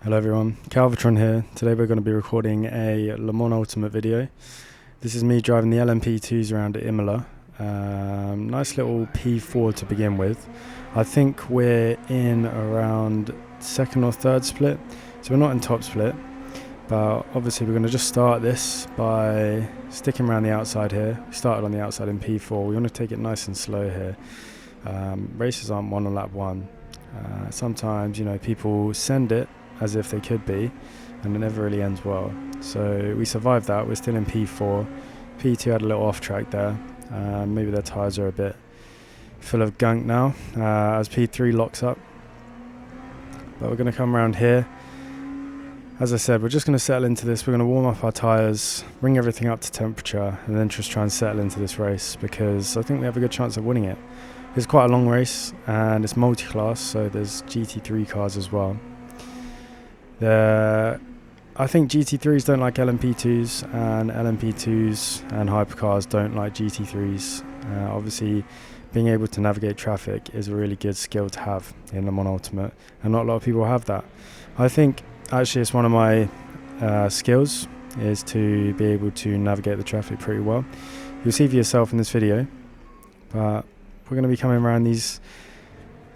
Hello everyone, Calvatron here. Today we're going to be recording a Le Mans Ultimate video. This is me driving the LMP2s around at Imola. Nice little P4 to begin with. I think we're in around second or third split, so we're not in top split, but obviously we're going to just start this by sticking around the outside here. We started on the outside in P4. We want to take it nice and slow here. Races aren't won on lap one. Sometimes, people send it as if they could be, and it never really ends well. So we survived that. We're still in P4. P2 had a little off track there. Maybe their tyres are a bit full of gunk now as P3 locks up. But we're going to come around here. As I said, we're just going to settle into this. We're going to warm up our tyres, bring everything up to temperature, and then just try and settle into this race, because I think we have a good chance of winning it. It's quite a long race and it's multi-class, so there's GT3 cars as well. I think GT3s don't like LMP2s, and LMP2s and hypercars don't like GT3s. Obviously, being able to navigate traffic is a really good skill to have in Le Mans Ultimate, and not a lot of people have that. I think actually it's one of my skills, is to be able to navigate the traffic pretty well. You'll see for yourself in this video, but we're going to be coming around this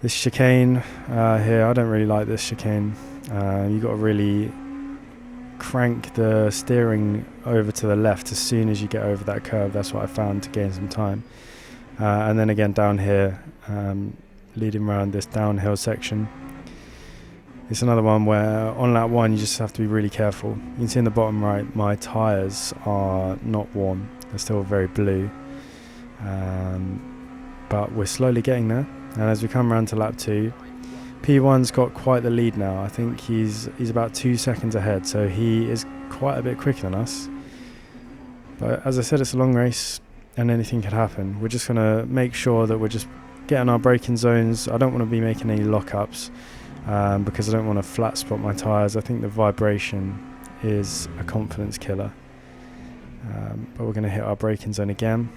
chicane here. I don't really like this chicane. You've got to really crank the steering over to the left as soon as you get over that curve. That's what I found to gain some time. And then again down here, leading around this downhill section. It's another one where on lap one you just have to be really careful. You can see in the bottom right my tyres are not warm. They're still very blue. But we're slowly getting there. And as we come around to lap 2, P1's got quite the lead now. I think he's about 2 seconds ahead, so he is quite a bit quicker than us. But as I said, it's a long race and anything could happen. We're just going to make sure that we're just getting our braking zones. I don't want to be making any lockups because I don't want to flat spot my tyres. I think the vibration is a confidence killer. But we're going to hit our braking zone again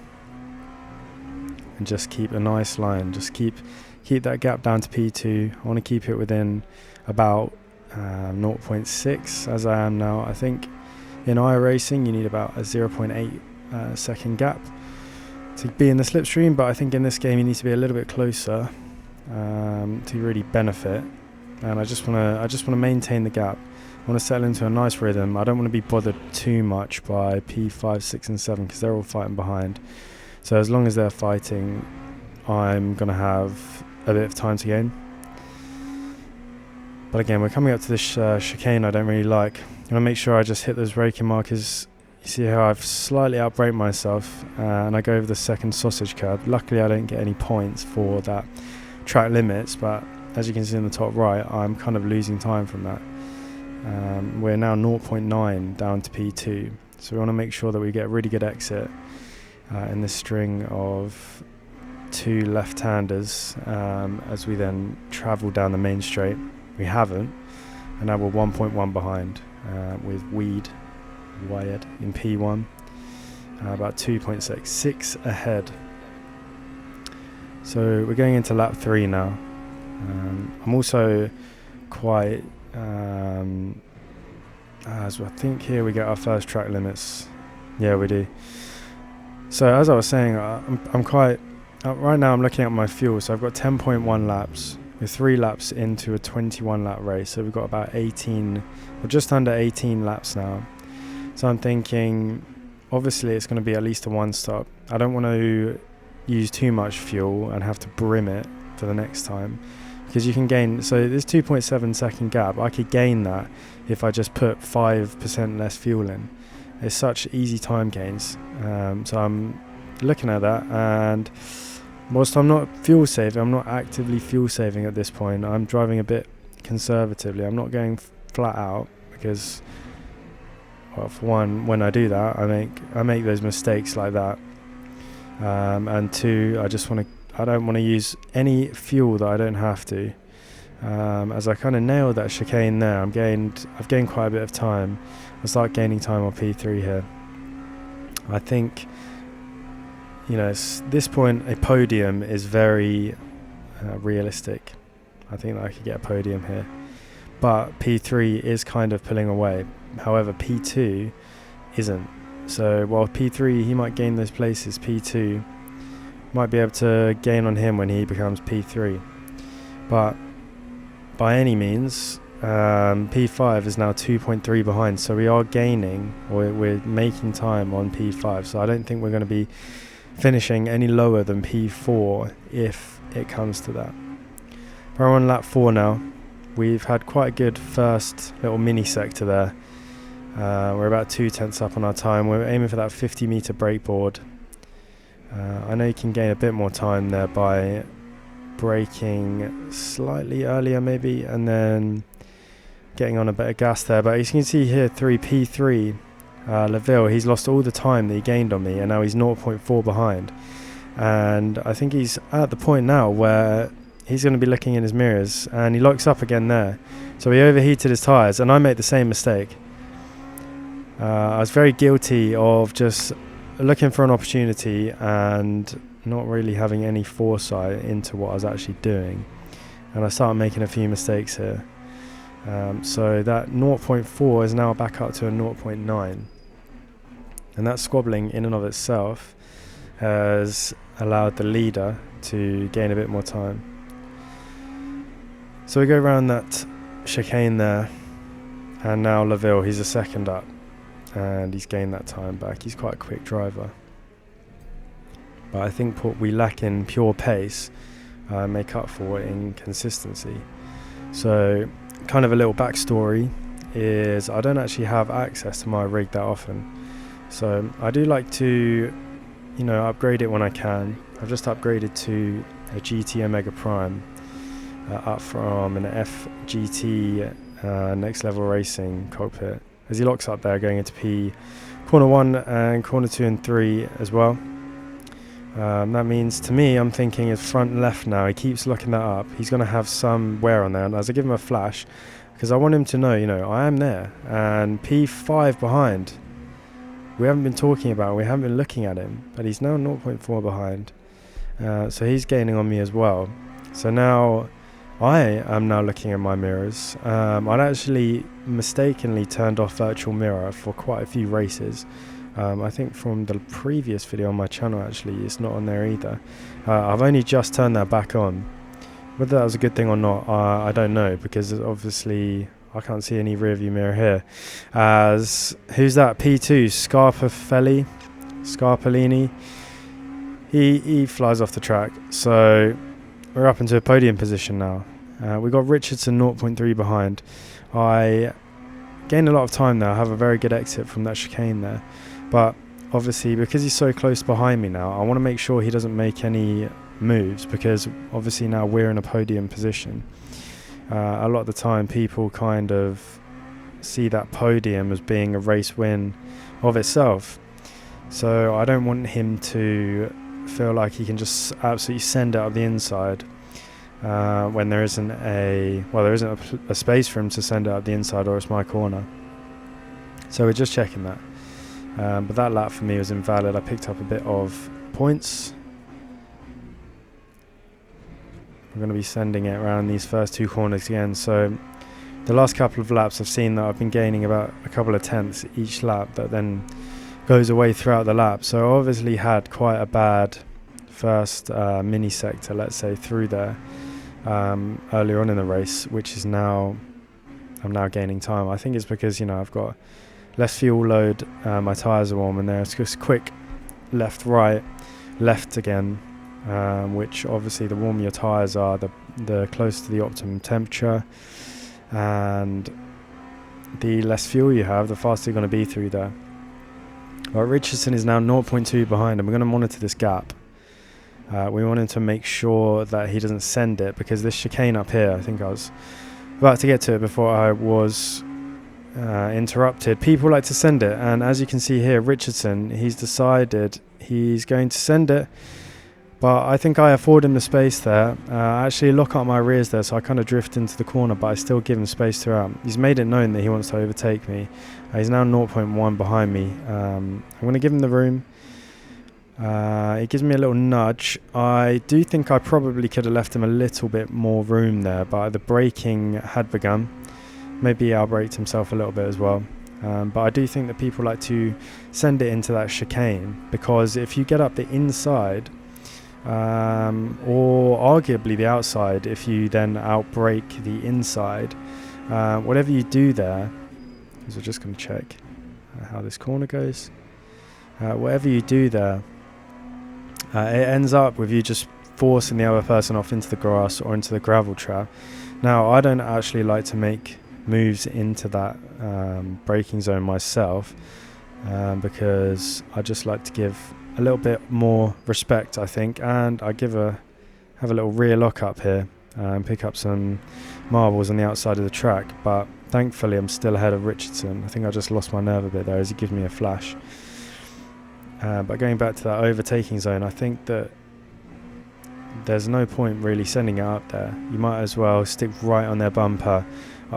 and just keep a nice line. Just keep that gap down to P2. I want to keep it within about 0.6 as I am now. I think in iRacing you need about a 0.8 second gap to be in the slipstream, but I think in this game you need to be a little bit closer to really benefit. And I just want to maintain the gap. I want to settle into a nice rhythm. I don't want to be bothered too much by P5, 6 and 7 because they're all fighting behind. So as long as they're fighting, I'm going to have a bit of time to gain. But again, we're coming up to this chicane I don't really like. I want to make sure I just hit those braking markers. You see how I've slightly outbraked myself and I go over the second sausage curb. Luckily I don't get any points for that track limits, but as you can see in the top right, I'm kind of losing time from that. We're now 0.9 down to P2, so we want to make sure that we get a really good exit in this string of 2 left-handers as we then travel down the main straight. We haven't, and now we're 1.1 behind with Wired in P1, about 2.6 ahead. So we're going into lap 3 now. I'm also quite as I think here we get our first track limits. Yeah, we do. So as I was saying, I'm quite right now I'm looking at my fuel, so I've got 10.1 laps. We're 3 laps into a 21 lap race, so we've got about 18 or just under 18 laps now. So I'm thinking obviously it's going to be at least a 1 stop. I don't want to use too much fuel and have to brim it for the next time, because you can gain, so this 2.7 second gap, I could gain that if I just put 5% less fuel in. It's such easy time gains. So I'm looking at that, and whilst I'm not fuel saving, I'm not actively fuel saving at this point. I'm driving a bit conservatively. I'm not going flat out because, well, for one, when I do that, I make those mistakes like that. And 2, I don't want to use any fuel that I don't have to. As I kind of nailed that chicane there, I've gained quite a bit of time. I'll start gaining time on P3 here. I think, at this point, a podium is very realistic. I think that I could get a podium here. but P3 is kind of pulling away. However, P2 isn't. So while P3 he might gain those places, P2 might be able to gain on him when he becomes P3. But by any means, P5 is now 2.3 behind, so we are gaining, or we're making time on P5. So I don't think we're going to be finishing any lower than P4 if it comes to that. We're on lap 4 now. We've had quite a good first little mini sector there. We're about 2/10 up on our time. We're aiming for that 50-meter breakboard. I know you can gain a bit more time there by braking slightly earlier maybe, and then getting on a bit of gas there. But as you can see here, P3, Laville, he's lost all the time that he gained on me, and now he's 0.4 behind. And I think he's at the point now where he's going to be looking in his mirrors, and he locks up again there. So he overheated his tyres, and I made the same mistake. I was very guilty of just looking for an opportunity and not really having any foresight into what I was actually doing. And I started making a few mistakes here. So that 0.4 is now back up to a 0.9. And that squabbling in and of itself has allowed the leader to gain a bit more time. So we go around that chicane there, and now Laville, he's a second up, and he's gained that time back. He's quite a quick driver. But I think what we lack in pure pace make up for it in consistency. So kind of a little backstory is I don't actually have access to my rig that often. So I do like to, upgrade it when I can. I've just upgraded to a GT Omega Prime, up from an FGT Next Level Racing cockpit. As he locks up there, going into corner 1 and corner 2 and 3 as well. That means to me, I'm thinking his front left now. He keeps locking that up. He's going to have some wear on there. And as I give him a flash, because I want him to know, I am there. And P5 behind. We haven't been talking about, we haven't been looking at him, but he's now 0.4 behind. So he's gaining on me as well. So now I am now looking at my mirrors. I'd actually mistakenly turned off virtual mirror for quite a few races. I think from the previous video on my channel, actually, it's not on there either. I've only just turned that back on. Whether that was a good thing or not, I don't know, because obviously I can't see any rear view mirror here. Who's that? P2, Scarpellini. He flies off the track. So we're up into a podium position now. We got Richardson 0.3 behind. I gained a lot of time there. I have a very good exit from that chicane there. But obviously, because he's so close behind me now, I want to make sure he doesn't make any moves, because obviously now we're in a podium position. A lot of the time people kind of see that podium as being a race win of itself. So I don't want him to feel like he can just absolutely send it up the inside when there isn't a space for him to send it up the inside, or it's my corner. So we're just checking that. But that lap for me was invalid. I picked up a bit of points. We're going to be sending it around these first two corners again. So the last couple of laps I've seen that I've been gaining about a couple of tenths each lap, that then goes away throughout the lap. So I obviously had quite a bad first mini sector, let's say, through there earlier on in the race, which is now, I'm now gaining time. I think it's because, I've got less fuel load, my tyres are warm, and there's just quick left, right, left again, which obviously the warmer your tyres are, the closer to the optimum temperature, and the less fuel you have, the faster you're going to be through there. Well, Richardson is now 0.2 behind, and we're going to monitor this gap. We wanted to make sure that he doesn't send it, because this chicane up here, I think I was about to get to it before I was interrupted. People like to send it, and as you can see here, Richardson, he's decided he's going to send it, but I think I afford him the space there. I actually lock up my rears there, so I kind of drift into the corner, but I still give him space throughout. He's made it known that he wants to overtake me. He's now 0.1 behind me. I'm going to give him the room. He gives me a little nudge. I do think I probably could have left him a little bit more room there, but the braking had begun. maybe outbraked himself a little bit as well. But I do think that people like to send it into that chicane, because if you get up the inside, or arguably the outside, if you then outbrake the inside, whatever you do there, because we're just going to check how this corner goes. Whatever you do there, it ends up with you just forcing the other person off into the grass or into the gravel trap. Now, I don't actually like to make moves into that braking zone myself, because I just like to give a little bit more respect, I think, and I have a little rear lock up here and pick up some marbles on the outside of the track. But thankfully I'm still ahead of Richardson. I think I just lost my nerve a bit there as he gives me a flash. But going back to that overtaking zone, I think that there's no point really sending it up there. You might as well stick right on their bumper,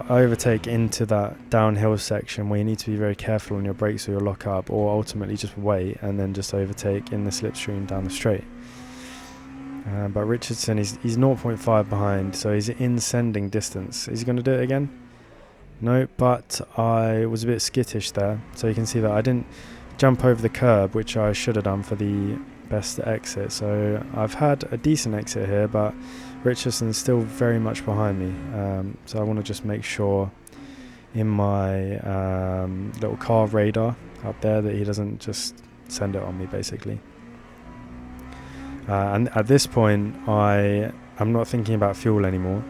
overtake into that downhill section where you need to be very careful on your brakes or your lock up, or ultimately just wait and then just overtake in the slipstream down the straight. But Richardson, he's 0.5 behind, so he's in sending distance. Is he going to do it again? No, but I was a bit skittish there, so you can see that I didn't jump over the curb, which I should have done for the best exit. So I've had a decent exit here, but Richardson's still very much behind me, so I want to just make sure in my little car radar up there that he doesn't just send it on me, basically. And at this point I'm not thinking about fuel anymore,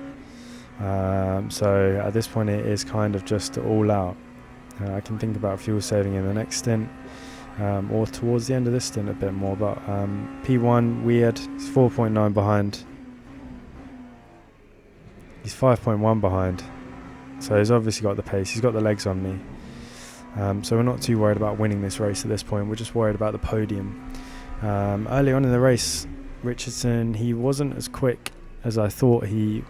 so at this point it is kind of just all out. I can think about fuel saving in the next stint, or towards the end of this stint a bit more, but P1 weird, he's 4.9 behind. He's 5.1 behind, so he's obviously got the pace, he's got the legs on me. So we're not too worried about winning this race at this point, we're just worried about the podium. Early on in the race, Richardson, he wasn't as quick as I thought. He's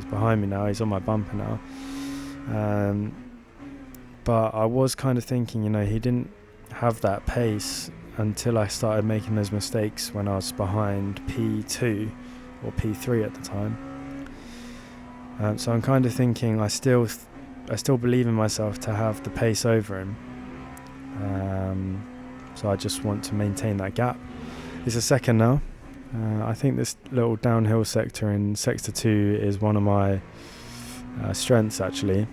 behind me now, he's on my bumper now. But I was kind of thinking, he didn't have that pace until I started making those mistakes when I was behind P2 or P3 at the time. So I'm kind of thinking I still believe in myself to have the pace over him. So I just want to maintain that gap. It's a second now. I think this little downhill sector in Sector 2 is one of my strengths, actually.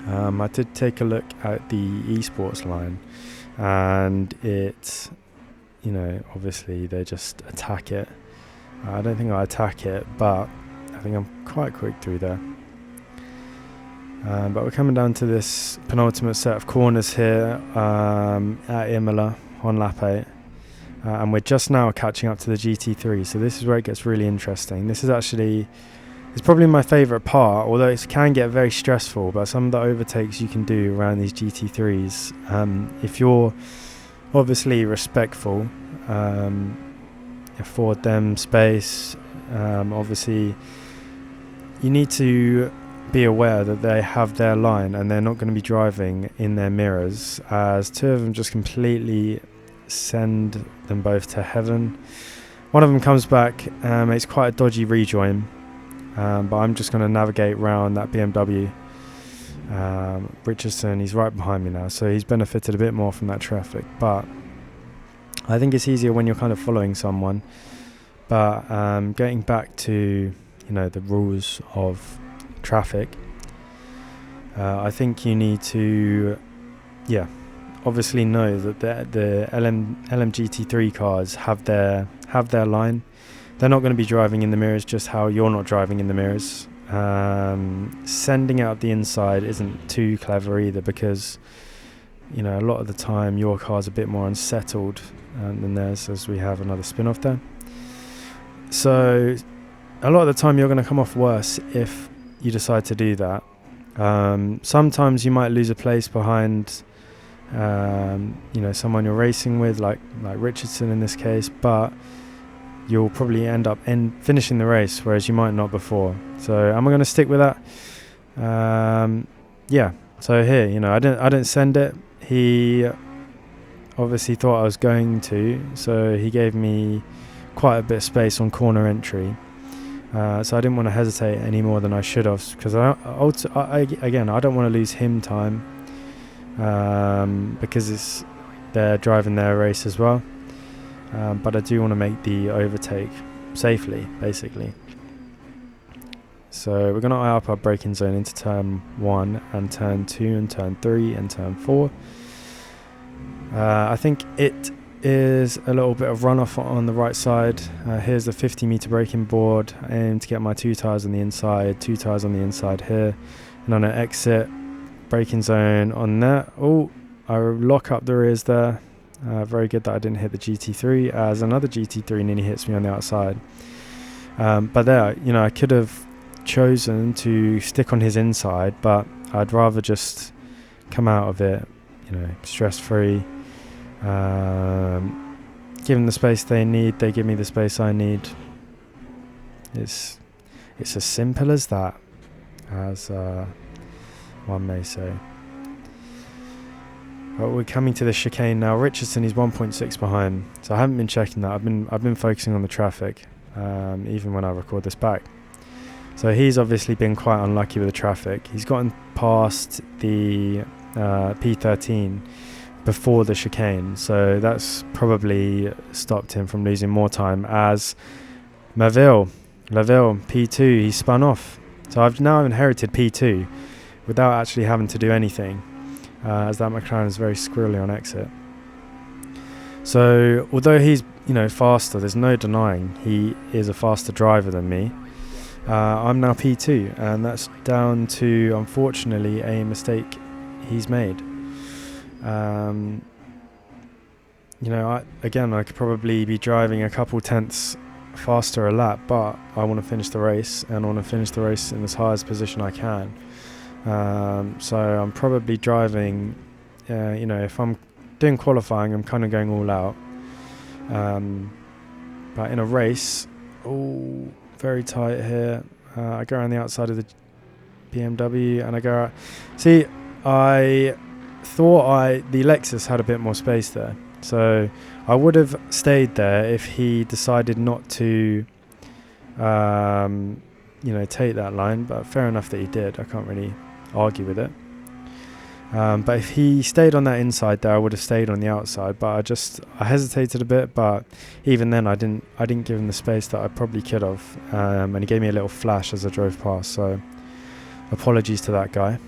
I did take a look at the esports line, and it, obviously they just attack it. I don't think I attack it, but I think I'm quite quick through there. But we're coming down to this penultimate set of corners here at Imola on lap 8. And we're just now catching up to the GT3, so this is where it gets really interesting. This is actually, it's probably my favourite part, although it can get very stressful, but some of the overtakes you can do around these GT3s, if you're obviously respectful, afford them space, obviously you need to be aware that they have their line and they're not going to be driving in their mirrors, as two of them just completely send them both to heaven. One of them comes back, it's quite a dodgy rejoin, but I'm just going to navigate around that BMW. Richardson, he's right behind me now, so he's benefited a bit more from that traffic, but I think it's easier when you're kind of following someone. But getting back to the rules of traffic, I think you need to obviously know that the LMGT3 cars have their line. They're not going to be driving in the mirrors, just how you're not driving in the mirrors. Sending out the inside isn't too clever either, because a lot of the time your car's a bit more unsettled than theirs, as we have another spin-off there. So a lot of the time you're going to come off worse if you decide to do that. Sometimes you might lose a place behind someone you're racing with, like Richardson in this case, but you'll probably end up finishing the race, whereas you might not before. So am I going to stick with that? So here, I didn't send it. He obviously thought I was going to, so he gave me quite a bit of space on corner entry. So I didn't want to hesitate any more than I should have, because I don't want to lose him time, because they're driving their race as well. But I do want to make the overtake safely, basically. So we're going to eye up our braking zone into turn 1 and turn 2 and turn 3 and turn 4. I think it is a little bit of runoff on the right side. Here's the 50 meter braking board. I aim to get my 2 tyres on the inside, 2 tyres on the inside here, and on an exit, braking zone on that. Oh, I lock up the rears there. Very good that I didn't hit the GT3, as another GT3 nearly hits me on the outside. But there, I could have chosen to stick on his inside, but I'd rather just come out of it, stress free. Give them the space they need, they give me the space I need. It's as simple as that, as one may say. But we're coming to the chicane now. Richardson is 1.6 behind, so I haven't been checking that. I've been focusing on the traffic, even when I record this back. So he's obviously been quite unlucky with the traffic. He's gotten past the P13 before the chicane, so that's probably stopped him from losing more time. As Laville P2, he spun off. So I've now inherited P2 without actually having to do anything, as that McLaren is very squirrely on exit. So although he's faster, there's no denying he is a faster driver than me. I'm now P2, and that's down to, unfortunately, a mistake he's made. I could probably be driving a couple tenths faster a lap, but I want to finish the race, and I want to finish the race in as highest position I can. So I'm probably driving, if I'm doing qualifying, I'm kind of going all out. But in a race, very tight here. I go around the outside of the BMW, and I go out. See, I thought the Lexus had a bit more space there, so I would have stayed there if he decided not to take that line, but fair enough that he did. I can't really argue with it. But if he stayed on that inside there, I would have stayed on the outside, but I hesitated a bit. But even then, I didn't give him the space that I probably could have, and he gave me a little flash as I drove past, so apologies to that guy.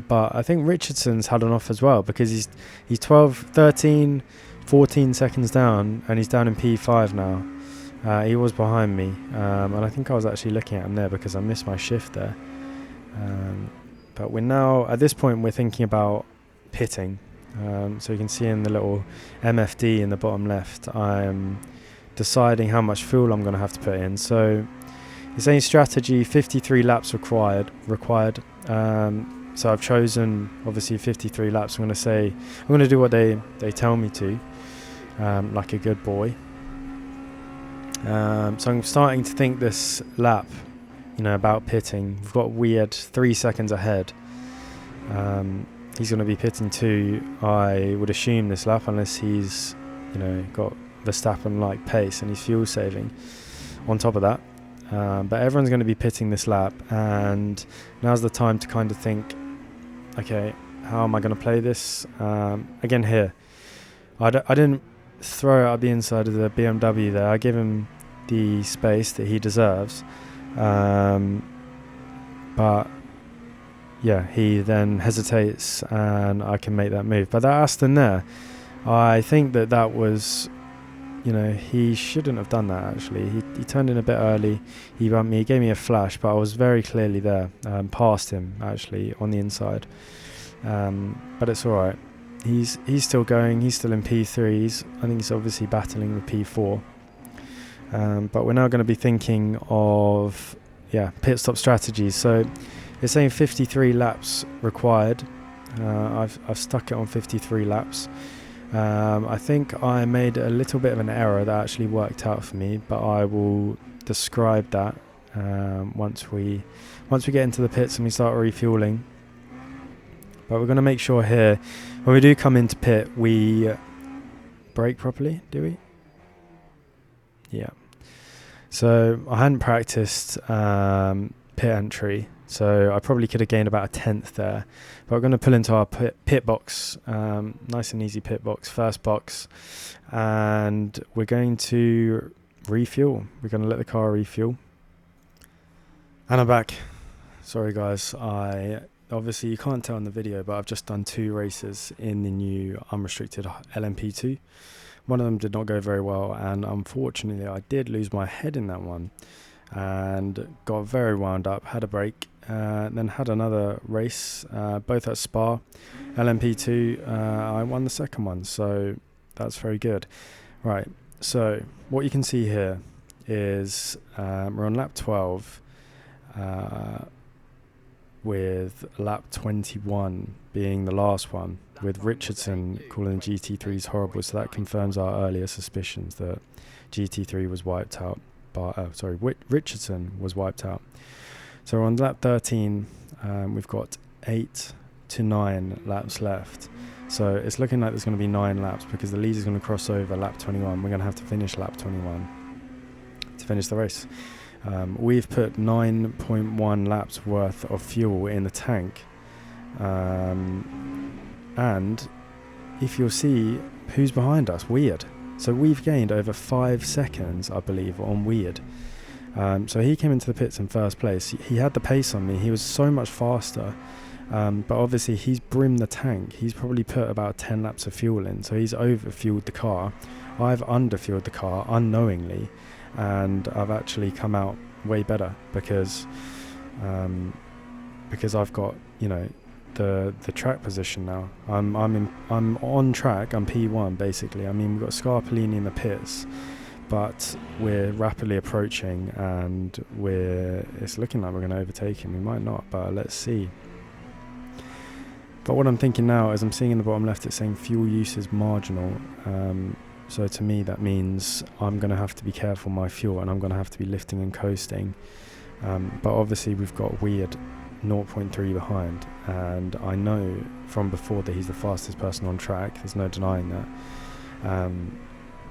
But I think Richardson's had an off as well, because he's 12, 13, 14 seconds down, and he's down in P5 now. He was behind me, and I think I was actually looking at him there because I missed my shift there. But we're now, at this point, we're thinking about pitting. So you can see in the little MFD in the bottom left, I'm deciding how much fuel I'm going to have to put in. So it's saying strategy, 53 laps required. So I've chosen, obviously, 53 laps. I'm going to do what they tell me to, like a good boy. So I'm starting to think this lap, about pitting. We've got weird 3 seconds ahead. He's going to be pitting 2, I would assume, this lap, unless he's, got Verstappen-like pace and he's fuel saving on top of that. But everyone's going to be pitting this lap, and now's the time to kind of think, okay, how am I going to play this? Again here, I didn't throw it up the inside of the BMW there. I gave him the space that he deserves. But yeah, he then hesitates, and I can make that move. But that Aston there, I think that was, he shouldn't have done that, actually. He turned in a bit early. He bumped me, he gave me a flash, but I was very clearly there, past him, actually, on the inside. But it's all right. He's still going. He's still in P3s. I think he's obviously battling with P4. But we're now going to be thinking of, pit stop strategies. So it's saying 53 laps required. I've stuck it on 53 laps. I think I made a little bit of an error that actually worked out for me, but I will describe that once we get into the pits and we start refueling. But we're going to make sure here, when we do come into pit, we brake properly, do we? Yeah. So I hadn't practiced pit entry, so I probably could have gained about a tenth there. But we're going to pull into our pit box, nice and easy pit box, first box, and we're going to refuel. We're going to let the car refuel. And I'm back. Sorry guys, obviously you can't tell in the video, but I've just done 2 races in the new unrestricted LMP2. One of them did not go very well, and unfortunately I did lose my head in that one and got very wound up, had a break, then had another race, both at Spa. LMP2, I won the second one, so that's very good. Right, so what you can see here is we're on lap 12, with lap 21 being the last one, with Richardson calling GT3s horrible, so that confirms our earlier suspicions that GT3 was wiped out. Richardson was wiped out. So we're on lap 13, we've got 8 to 9 laps left. So it's looking like there's going to be 9 laps because the lead is going to cross over lap 21. We're going to have to finish lap 21 to finish the race. We've put 9.1 laps worth of fuel in the tank, and if you'll see who's behind us, Weird. So we've gained over 5 seconds, I believe, on Weird. So he came into the pits in first place. He had the pace on me. He was so much faster, but obviously he's brimmed the tank. He's probably put about 10 laps of fuel in, so he's overfueled the car. I've underfueled the car unknowingly, and I've actually come out way better because I've got, you know, the track position now. I'm on track. I'm P1 basically. I mean, we've got Scarpolini in the pits, but we're rapidly approaching, and it's looking like we're going to overtake him. We might not, but let's see. But what I'm thinking now is I'm seeing in the bottom left it's saying fuel use is marginal. So to me that means I'm going to have to be careful my fuel, and I'm going to have to be lifting and coasting. But obviously we've got Weird 0.3 behind, and I know from before that he's the fastest person on track. There's no denying that.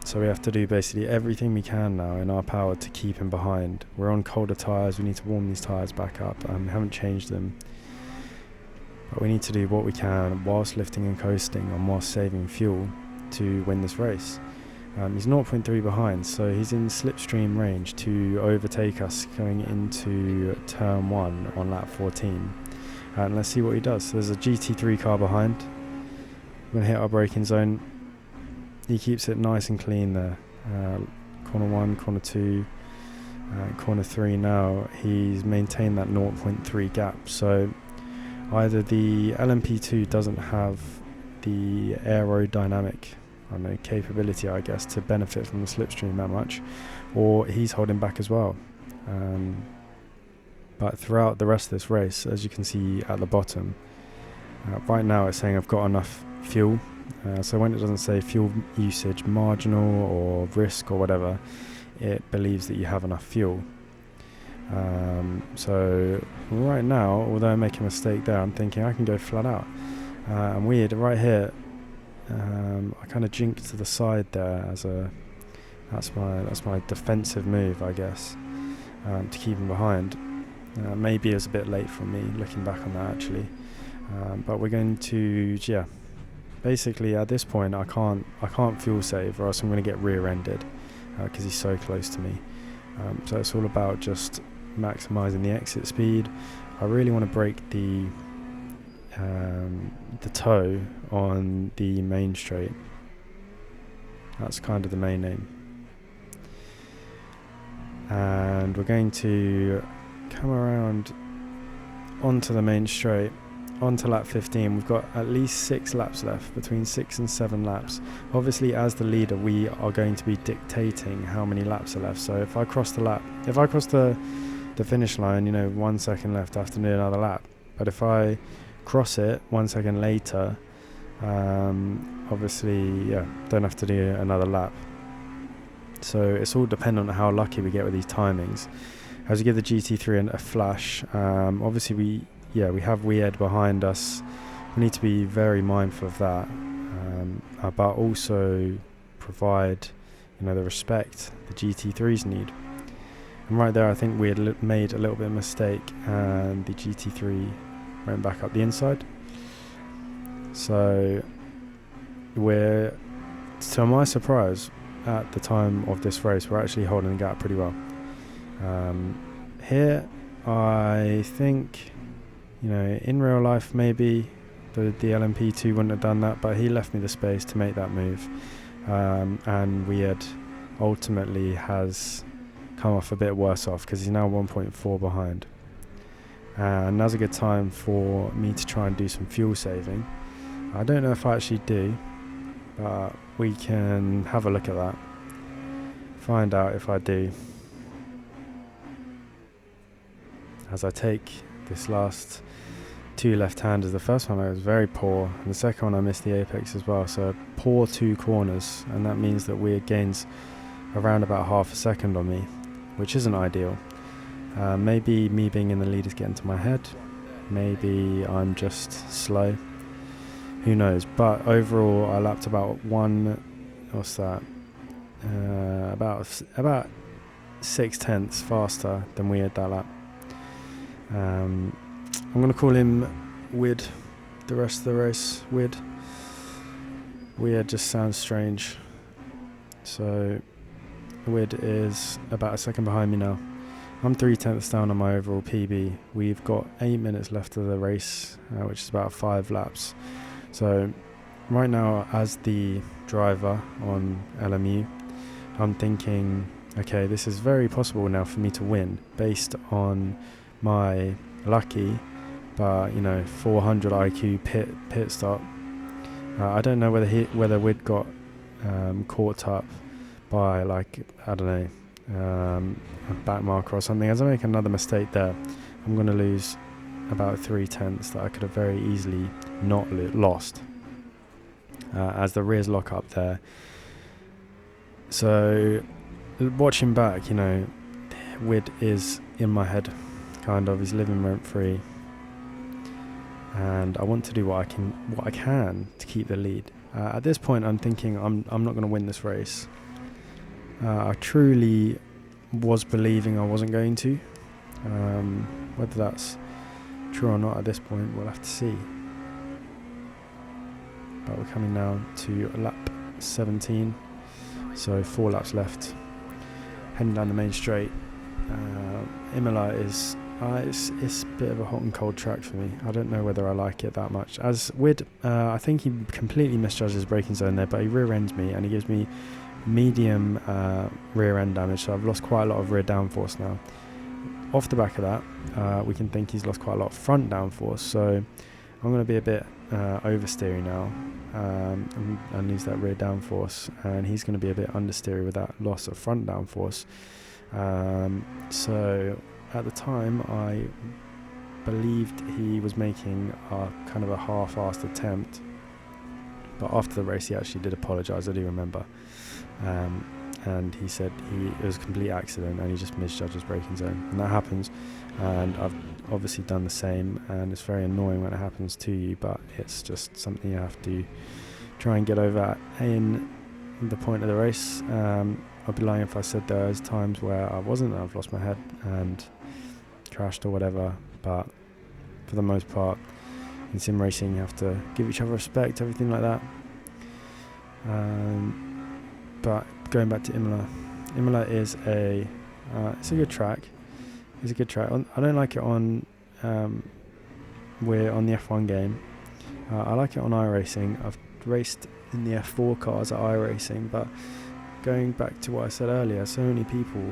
So we have to do basically everything we can now in our power to keep him behind. We're on colder tyres. We need to warm these tyres back up. We haven't changed them. But we need to do what we can whilst lifting and coasting and whilst saving fuel to win this race. He's 0.3 behind, so he's in slipstream range to overtake us going into turn 1 on lap 14. And let's see what he does. So there's a GT3 car behind. We're going to hit our braking zone. He keeps it nice and clean there. Corner 1, corner 2, corner 3 now. He's maintained that 0.3 gap. So either the LMP2 doesn't have the aerodynamic capability, I guess, to benefit from the slipstream that much, or he's holding back as well. But throughout the rest of this race, as you can see at the bottom, right now it's saying I've got enough fuel. So when it doesn't say fuel usage marginal or risk or whatever, it believes that you have enough fuel. So right now, although I make a mistake there, I'm thinking I can go flat out. And Weird right here, I kind of jinked to the side there that's my defensive move, I guess, to keep him behind. Maybe it was a bit late for me looking back on that actually, but we're going to basically at this point I can't fuel save, or else I'm going to get rear-ended because he's so close to me. So it's all about just maximizing the exit speed. I really want to break the toe on the main straight. That's kind of the main aim. And we're going to come around onto the main straight, onto lap 15. We've got at least 6 laps left, between 6 and 7 laps. Obviously, as the leader, we are going to be dictating how many laps are left. So if I cross the finish line, 1 second left, I have to do another lap. But if I cross it 1 second later, obviously, don't have to do another lap. So it's all dependent on how lucky we get with these timings. As we give the GT3 a flash, obviously we have Weird behind us. We need to be very mindful of that, but also provide the respect the GT3s need. And right there I think we had made a little bit of a mistake, and the GT3 went back up the inside. So we're, to my surprise, at the time of this race, we're actually holding the gap pretty well. Here, I think, in real life maybe the LMP2 wouldn't have done that, but he left me the space to make that move, and we had ultimately has come off a bit worse off because he's now 1.4 behind. And now's a good time for me to try and do some fuel saving. I don't know if I actually do, but we can have a look at that, find out if I do, as I take this last 2 left-handers. The first one I was very poor, and the second one I missed the apex as well, so poor 2 corners, and that means that Weird gains around about half a second on me, which isn't ideal. Maybe me being in the lead is getting to my head, maybe I'm just slow, who knows. But overall I lapped about about 6/10 faster than Weird that lap. I'm going to call him Wid the rest of the race. Weird just sounds strange. So Wid is about a second behind me now. I'm 3/10 down on my overall PB. We've got 8 minutes left of the race, which is about 5 laps. So right now, as the driver on LMU, I'm thinking, okay, this is very possible now for me to win based on my lucky, but 400 IQ pit stop. I don't know whether we'd got caught up by, like, I don't know, a back marker or something. As I make another mistake there, I'm going to lose about 3/10 that I could have very easily not lost, as the rears lock up there. So watching back, Wid is in my head, kind of. He's living rent free, and I want to do what I can to keep the lead. At this point, I'm thinking I'm not going to win this race. I truly was believing I wasn't going to. Whether that's true or not at this point, we'll have to see. But we're coming now to lap 17, so 4 laps left. Heading down the main straight. Imola is it's a bit of a hot and cold track for me. I don't know whether I like it that much. As Wid, I think he completely misjudges his braking zone there, but he rear ends me and he gives me medium rear end damage, so I've lost quite a lot of rear downforce now. Off the back of that, we can think he's lost quite a lot of front downforce, so I'm going to be a bit oversteery now and lose that rear downforce, and he's going to be a bit understeery with that loss of front downforce. So at the time I believed he was making a kind of a half-assed attempt, but after the race he actually did apologise, I do remember, and he said it was a complete accident and he just misjudged his braking zone, and that happens, and I've obviously done the same, and it's very annoying when it happens to you, but it's just something you have to try and get over in the point of the race. I'd be lying if I said there's times where I've lost my head and crashed or whatever, but for the most part in sim racing you have to give each other respect, everything like that. But going back to Imola is it's a good track. It's a good track. I don't like it on we're on the F1 game. I like it on iRacing. I've raced in the F4 cars at iRacing, but going back to what I said earlier, so many people,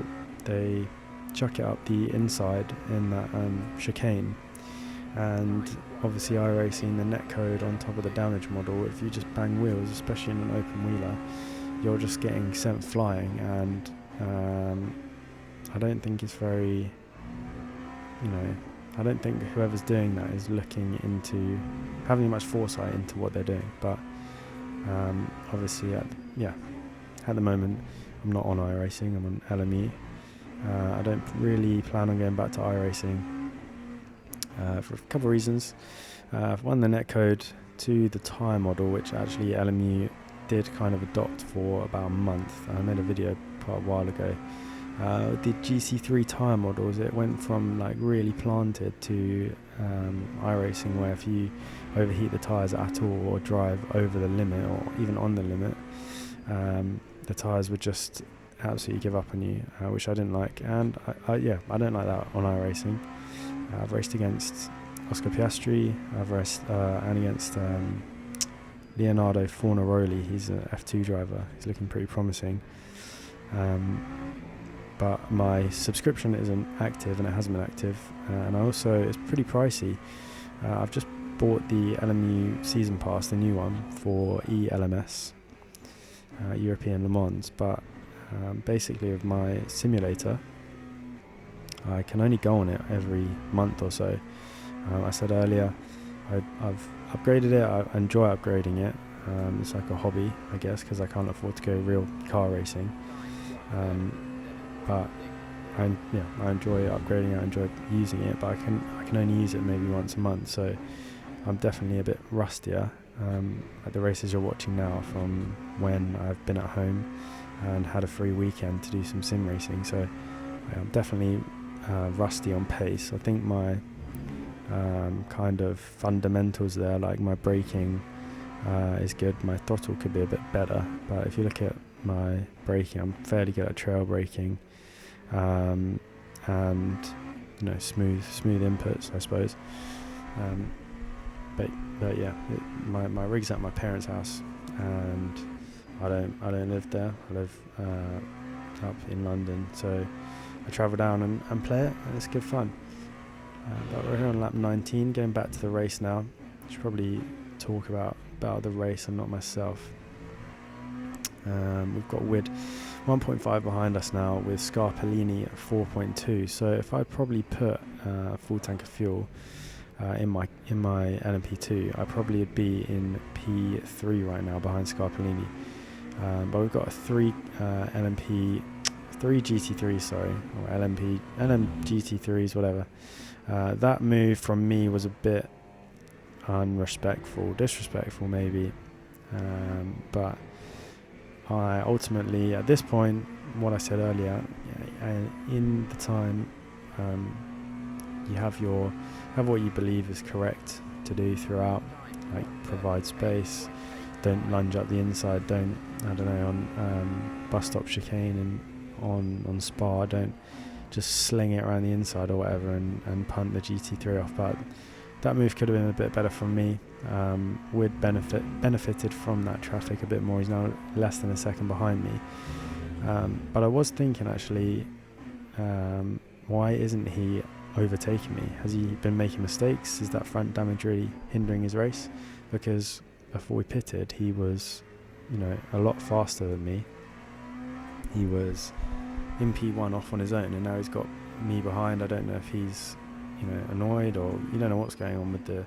they chuck it up the inside in that chicane, and obviously iRacing, the netcode on top of the damage model, if you just bang wheels, especially in an open wheeler, you're just getting sent flying, and I don't think it's very, I don't think whoever's doing that is looking into having much foresight into what they're doing. But obviously at the moment I'm not on iRacing, I'm on LMU. I don't really plan on going back to iRacing for a couple of reasons. One, the netcode; two, the tyre model, which actually LMU did kind of adopt for about a month. I made a video quite a while ago The GC3 tyre models, it went from like really planted to iRacing, where if you overheat the tyres at all or drive over the limit or even on the limit, the tyres would just absolutely give up on you, which I didn't like. And I don't like that on iRacing. I've raced against Oscar Piastri, I've raced and against Leonardo Fornaroli. He's an F2 driver. He's looking pretty promising. But my subscription isn't active, and it hasn't been active. And it's pretty pricey. I've just bought the LMU season pass, the new one, for ELMS, European Le Mans. But basically with my simulator, I can only go on it every month or so. I said earlier, I've upgraded it. I enjoy upgrading it. It's like a hobby, I guess, because I can't afford to go real car racing. But I enjoy upgrading it. I enjoy using it, but I can only use it maybe once a month. So I'm definitely a bit rustier at the races you're watching now from when I've been at home and had a free weekend to do some sim racing. So I'm definitely rusty on pace. I think my kind of fundamentals there, like my braking is good. My throttle could be a bit better, but if you look at my braking, I'm fairly good at trail braking, and smooth inputs, I suppose. But yeah, my rig's at my parents' house, and I don't live there. I live up in London, so I travel down and play it, and it's good fun. But we're here on lap 19, going back to the race now. I should probably talk about the race and not myself. We've got Wid 1.5 behind us now, with Scarpellini at 4.2. So if I probably put a full tank of fuel in my LMP2, I probably would be in P3 right now behind Scarpellini. But we've got a 3 GT3, or LM GT3s, whatever. That move from me was a bit disrespectful maybe, but I ultimately, at this point, what I said earlier, in the time, you have what you believe is correct to do throughout, like provide space, don't lunge up the inside, don't, on bus stop chicane and on Spa, don't just sling it around the inside or whatever and punt the GT3 off. But that move could have been a bit better from me. Would benefited from that traffic a bit more. He's now less than a second behind me. But I was thinking, actually, why isn't he overtaking me? Has he been making mistakes? Is that front damage really hindering his race? Because before we pitted, he was, a lot faster than me. He was in P1 off on his own, and now he's got me behind. I don't know if he's annoyed, or you don't know what's going on with the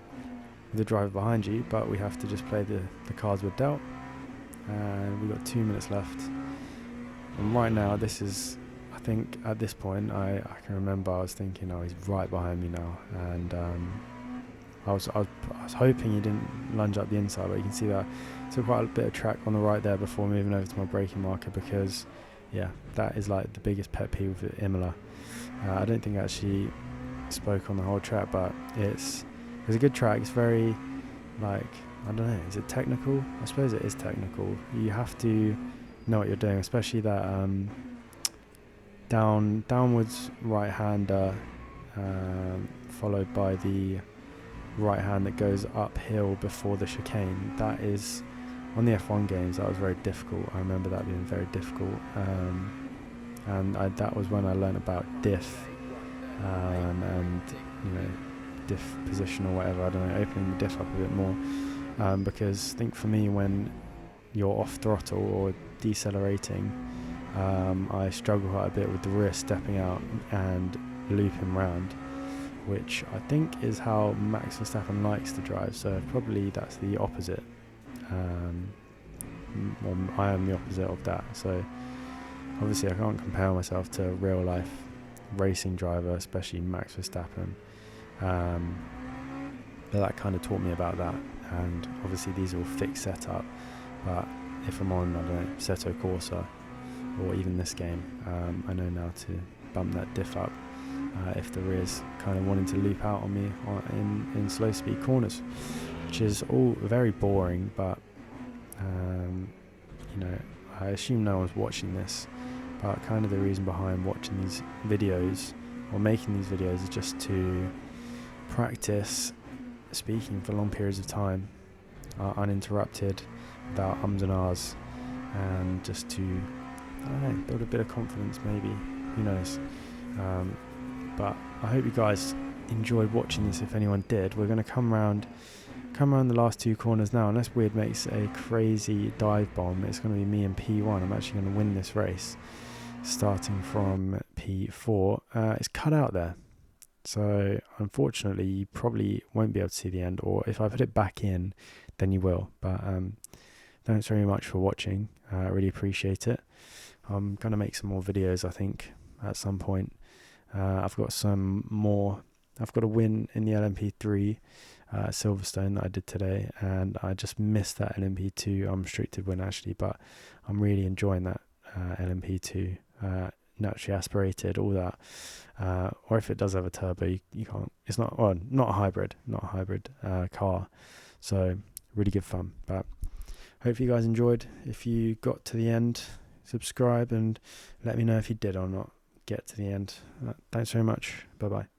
driver behind you, but we have to just play the cards we're dealt. And we've got 2 minutes left, and right now this is, I think at this point I can remember I was thinking, oh, he's right behind me now, and I was hoping he didn't lunge up the inside, but you can see that took quite a bit of track on the right there before moving over to my braking marker, because that is like the biggest pet peeve with Imola. I don't think I actually spoke on the whole track, but it's a good track. It's very, like, I don't know, is it technical? I suppose it is technical. You have to know what you're doing, especially that downwards right hander, followed by the right hand that goes uphill before the chicane. That is, on the F1 games, that was very difficult. I remember that being very difficult, and that was when I learned about diff, and diff position or whatever, I don't know, opening the diff up a bit more, because I think for me, when you're off throttle or decelerating, I struggle quite a bit with the rear stepping out and looping round, which I think is how Max Verstappen likes to drive. So probably that's the opposite. I am the opposite of that. So obviously I can't compare myself to a real life racing driver, especially Max Verstappen. But that kind of taught me about that. And obviously these are all fixed setup. But if I'm on, I don't know, Seto Corsa, or even this game. I know now to bump that diff up if the rear's kind of wanting to loop out on me in slow speed corners, which is all very boring, but you know, I assume no one's watching this, but kind of the reason behind watching these videos or making these videos is just to practice speaking for long periods of time, uninterrupted, without ums and ahs, and just to, I don't know, build a bit of confidence maybe, who knows. But I hope you guys enjoyed watching this. If anyone did, we're going to come around the last two corners now. Unless Weird makes a crazy dive bomb, it's going to be me and P1. I'm actually going to win this race starting from P4. It's cut out there, so unfortunately you probably won't be able to see the end, or if I put it back in then you will. But thanks very much for watching. I really appreciate it. I'm going to make some more videos, I think, at some point. I've got some more. I've got a win in the LMP3 Silverstone that I did today, and I just missed that LMP2 unrestricted win actually, but I'm really enjoying that LMP2 naturally aspirated, all that, or if it does have a turbo, you can't, it's not, well, not a hybrid car, so really good fun. But hope you guys enjoyed. If you got to the end, subscribe and let me know if you did or not get to the end. Thanks very much. Bye bye.